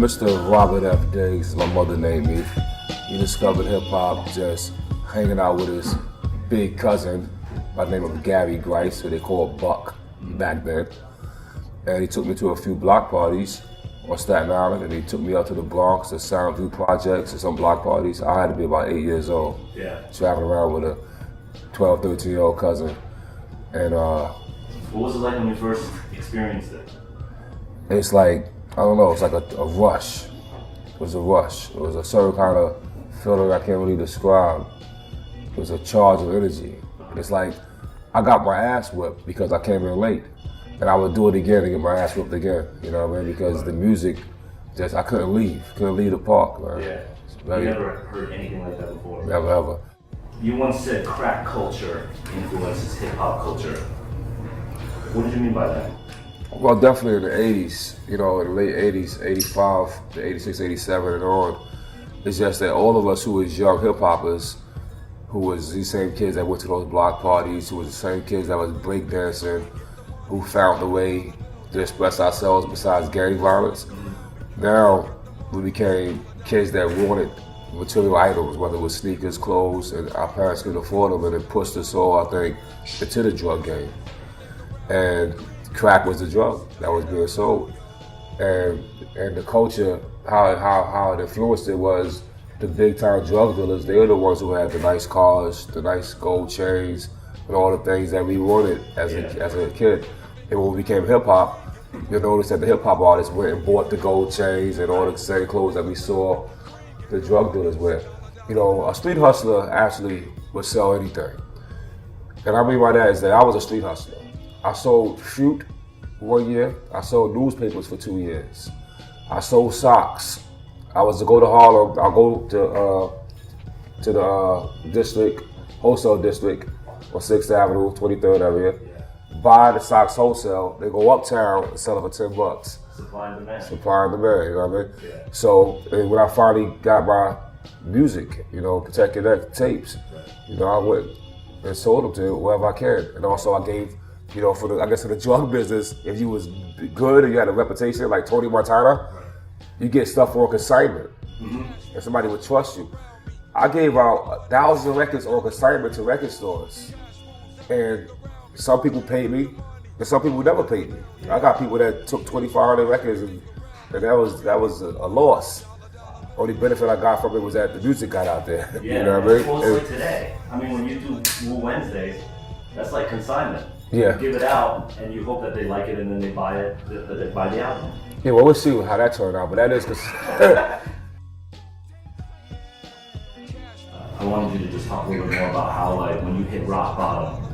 Mr. Robert F. Diggs, my mother named me. He discovered hip hop just hanging out with his big cousin by the name of Gary Grice, who they called Buck back then. And he took me to a few block parties on Staten Island, and he took me out to the Bronx, the Soundview Projects, and some block parties. I had to be about 8 years old, traveling around with a 12, 13-year-old cousin. And what was it like when you first experienced it? It's like, I don't know, it's like a rush. It was a rush. It was a certain kind of feeling I can't really describe. It was a charge of energy. It's like I got my ass whipped because I came in late. And I would do it again and get my ass whipped again, you know what I mean? Because the music, I couldn't leave the park, man. Yeah, you never heard anything like that before? Never, ever. You once said crack culture influences hip hop culture. What did you mean by that? Well, definitely in the 80s, you know, in the late 80s, 85 to 86, 87 and on. It's just that all of us who was young hip hoppers, who was these same kids that went to those block parties, who was the same kids that was breakdancing, who found a way to express ourselves besides gang violence. Now we became kids that wanted material items, whether it was sneakers, clothes, and our parents couldn't afford them, and it pushed us all, I think, into the drug game. And crack was the drug that was being sold. And the culture, how it influenced it was the big time drug dealers. They were the ones who had the nice cars, the nice gold chains, and all the things that we wanted as a kid. And when we became hip hop, you'll notice that the hip hop artists went and bought the gold chains and all the same clothes that we saw the drug dealers wear. You know, a street hustler actually would sell anything. And I mean by that is that I was a street hustler. I sold fruit 1 year. I sold newspapers for 2 years. I sold socks. I was to go to Harlem. I'll go to the district, wholesale district on 6th Avenue, 23rd area. Buy the socks wholesale. They go uptown and sell them for $10. Supply and demand. Supply and demand, you know what I mean? Yeah. So when I finally got my music, you know, Protected tapes, you know, I went and sold them to whoever I can. And also I gave, you know, for the drug business, if you was good and you had a reputation like Tony Montana, you get stuff on consignment, and somebody would trust you. I gave out 1,000 records on consignment to record stores, and some people paid me, and some people never paid me. I got people that took 2,500 records, and that was a loss. Only benefit I got from it was that the music got out there. Yeah, you know what I mean? Well, it's like today. I mean, when you do Wu Wednesdays, that's like consignment. Yeah. You give it out, and you hope that they like it, and then they buy it. They buy the album. Yeah, well, we'll see how that turned out, but that is because. I wanted you to just talk a little bit more about how, like, when you hit rock bottom,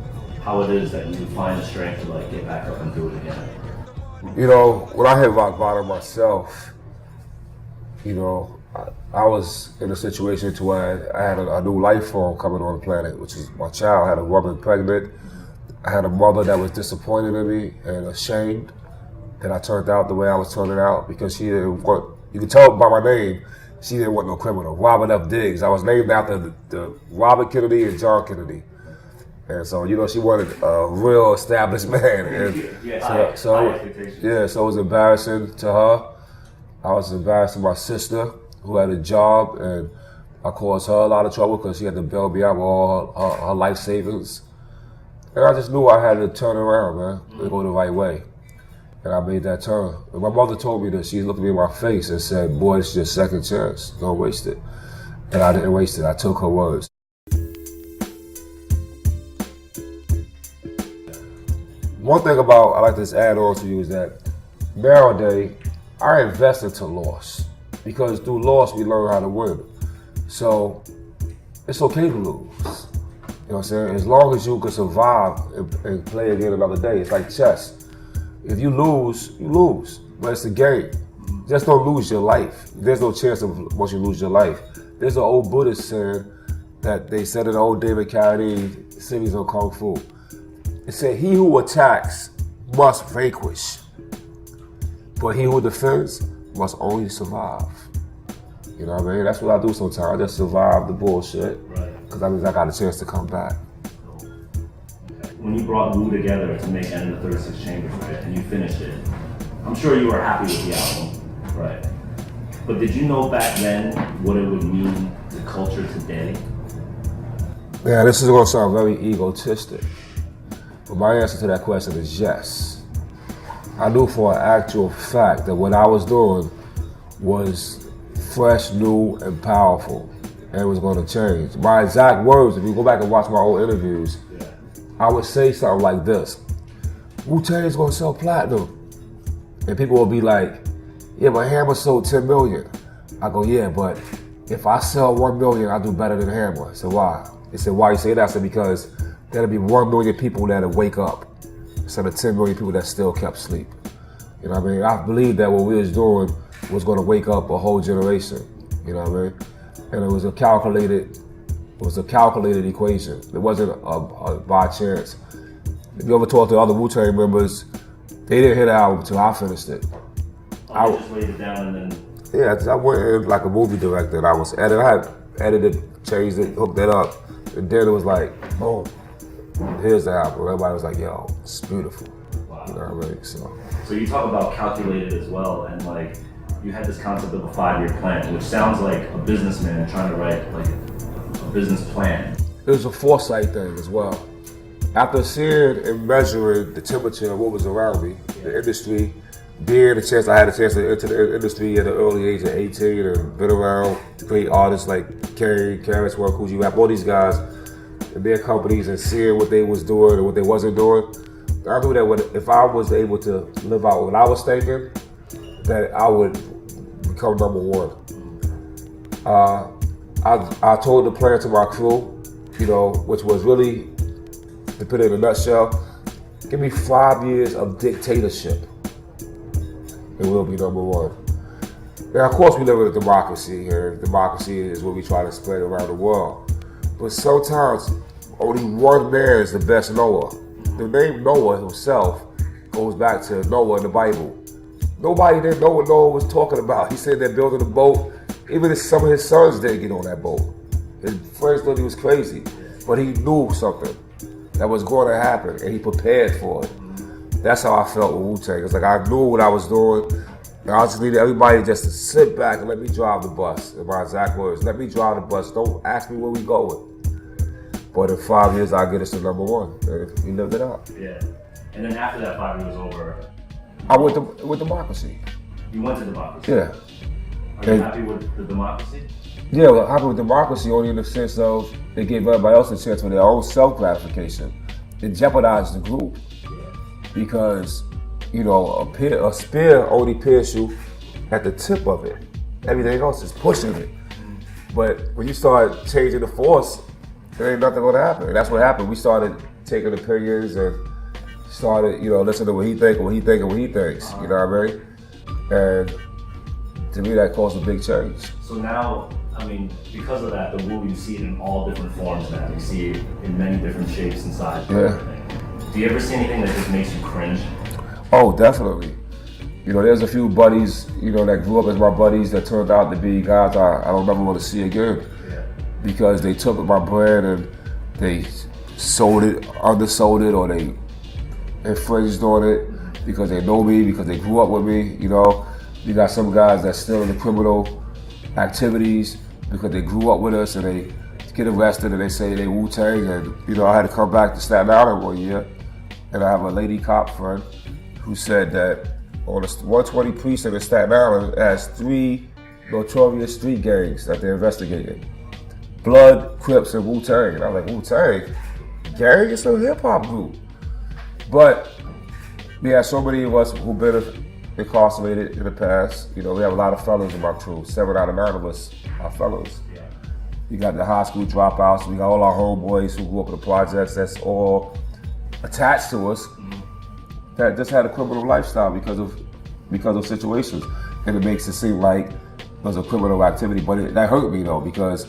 how it is that you find the strength to, like, get back up and do it again. You know, when I hit rock bottom myself, you know, I was in a situation to where I had a new life form coming on the planet, which is my child. I had a woman pregnant. I had a mother that was disappointed in me and ashamed that I turned out the way I was turning out because she didn't want, you can tell by my name, she didn't want no criminal. Robert F. Diggs. I was named after the Robert Kennedy and John Kennedy. And so, you know, she wanted a real established man. And so it was embarrassing to her. I was embarrassed to my sister who had a job, and I caused her a lot of trouble because she had to bail me out with all her life savings. And I just knew I had to turn around, man, and go the right way. And I made that turn. And my mother told me that. She looked me in my face and said, boy, it's your second chance. Don't waste it. And I didn't waste it. I took her words. One thing about, I like to add on to you is that nowadays, I invest into loss. Because through loss, we learn how to win. So it's okay to lose. You know what I'm saying? As long as you can survive and play again another day. It's like chess. If you lose, you lose. But it's a game. Just don't lose your life. There's no chance of once you lose your life. There's an old Buddhist saying that they said in the old David Carradine series on Kung Fu. It said, he who attacks must vanquish. But he who defends must only survive. You know what I mean? That's what I do sometimes. I just survive the bullshit. Right. Because that means I got a chance to come back. When you brought Wu together to make End of the 36 Chambers, right, and you finished it, I'm sure you were happy with the album, right? But did you know back then what it would mean to culture today? Yeah, this is going to sound very egotistic, but my answer to that question is yes. I knew for an actual fact that what I was doing was fresh, new, and powerful, and it was going to change. My exact words, if you go back and watch my old interviews, I would say something like this: Wu-Tang's going to sell platinum. And people will be like, yeah, but Hammer sold 10 million. I go, yeah, but if I sell 1 million, I'll do better than Hammer. I said, why? They said, why you say that? I said, because there'll be 1 million people that'll wake up instead of 10 million people that still kept sleep. You know what I mean? I believe that what we was doing was going to wake up a whole generation. You know what I mean? And it was a calculated equation. It wasn't a by chance. If you ever talk to other Wu-Tang members, they didn't hit the album until I finished it. I just laid it down and then... Yeah, I went in like a movie director and I had edited, changed it, hooked it up. And then it was like, boom, here's the album. Everybody was like, yo, it's beautiful. Wow. You know what I mean? So you talk about calculated as well, and like, you had this concept of a 5-year plan, which sounds like a businessman trying to write like a business plan. It was a foresight thing as well. After seeing and measuring the temperature of what was around me, the industry, I had a chance to enter the industry at the early age of 18 and been around great artists like Kane, Karis, Coogee Rap, all these guys and their companies, and seeing what they was doing and what they wasn't doing. I knew that if I was able to live out what I was thinking, that I would become number one. I told the plan to my crew, you know, which was really, to put it in a nutshell, give me 5 years of dictatorship and we'll be number one. Now, of course, we live in a democracy here. Democracy is what we try to spread around the world. But sometimes, only one man is the best knower. The name Noah himself goes back to Noah in the Bible. Nobody didn't know what Noah was talking about. He said they're building a boat. Even some of his sons didn't get on that boat. His friends thought he was crazy, but he knew something that was going to happen, and he prepared for it. That's how I felt with Wu-Tang. It's like I knew what I was doing, and I just needed everybody just to sit back and let me drive the bus. In my exact words, let me drive the bus. Don't ask me where we going. But in 5 years, I'll get us to number one. And we lived it out. Yeah. And then after that 5 years over, I went with democracy. You went to democracy? Yeah. Are you happy with the democracy? Yeah, well, happy with democracy only in the sense of they gave everybody else a chance for their own self-gratification. It jeopardized the group because, you know, a spear only pierces you at the tip of it. Everything else is pushing it. But when you start changing the force, there ain't nothing gonna happen. And that's what happened. We started taking opinions and started, you know, listening to what he thinks, what he thinks, and what he thinks. You know what I mean? And to me, that caused a big change. So now, I mean, because of that, the Wu, you see it in all different forms now. You see it in many different shapes and sizes. Yeah. Do you ever see anything that just makes you cringe? Oh, definitely. You know, there's a few buddies, you know, that grew up as my buddies that turned out to be guys I don't ever want to see again. Yeah. Because they took my brand and they sold it, undersold it, or they infringed on it because they know me, because they grew up with me, you know. You got some guys that's still in the criminal activities because they grew up with us and they get arrested and they say they Wu-Tang. And, you know, I had to come back to Staten Island 1 year and I have a lady cop friend who said that on the 120 precinct in Staten Island has 3 notorious street gangs that they're investigating. Blood, Crips, and Wu-Tang. And I'm like, Wu-Tang? Gang? It's a hip-hop group. But we have so many of us who've been incarcerated in the past. You know, we have a lot of fellas in my crew. 7 out of 9 of us are fellas. Yeah. We got the high school dropouts. We got all our homeboys who grew up in the projects that's all attached to us that just had a criminal lifestyle because of situations. And it makes it seem like there's a criminal activity, but that hurt me though, because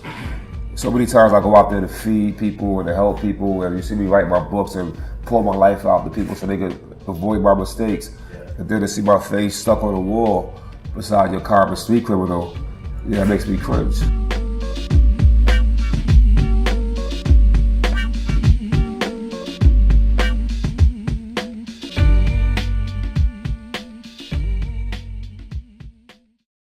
so many times I go out there to feed people and to help people, and you see me write my books and pour my life out to people so they could avoid my mistakes. And then to see my face stuck on a wall beside your common street criminal, yeah, it makes me cringe.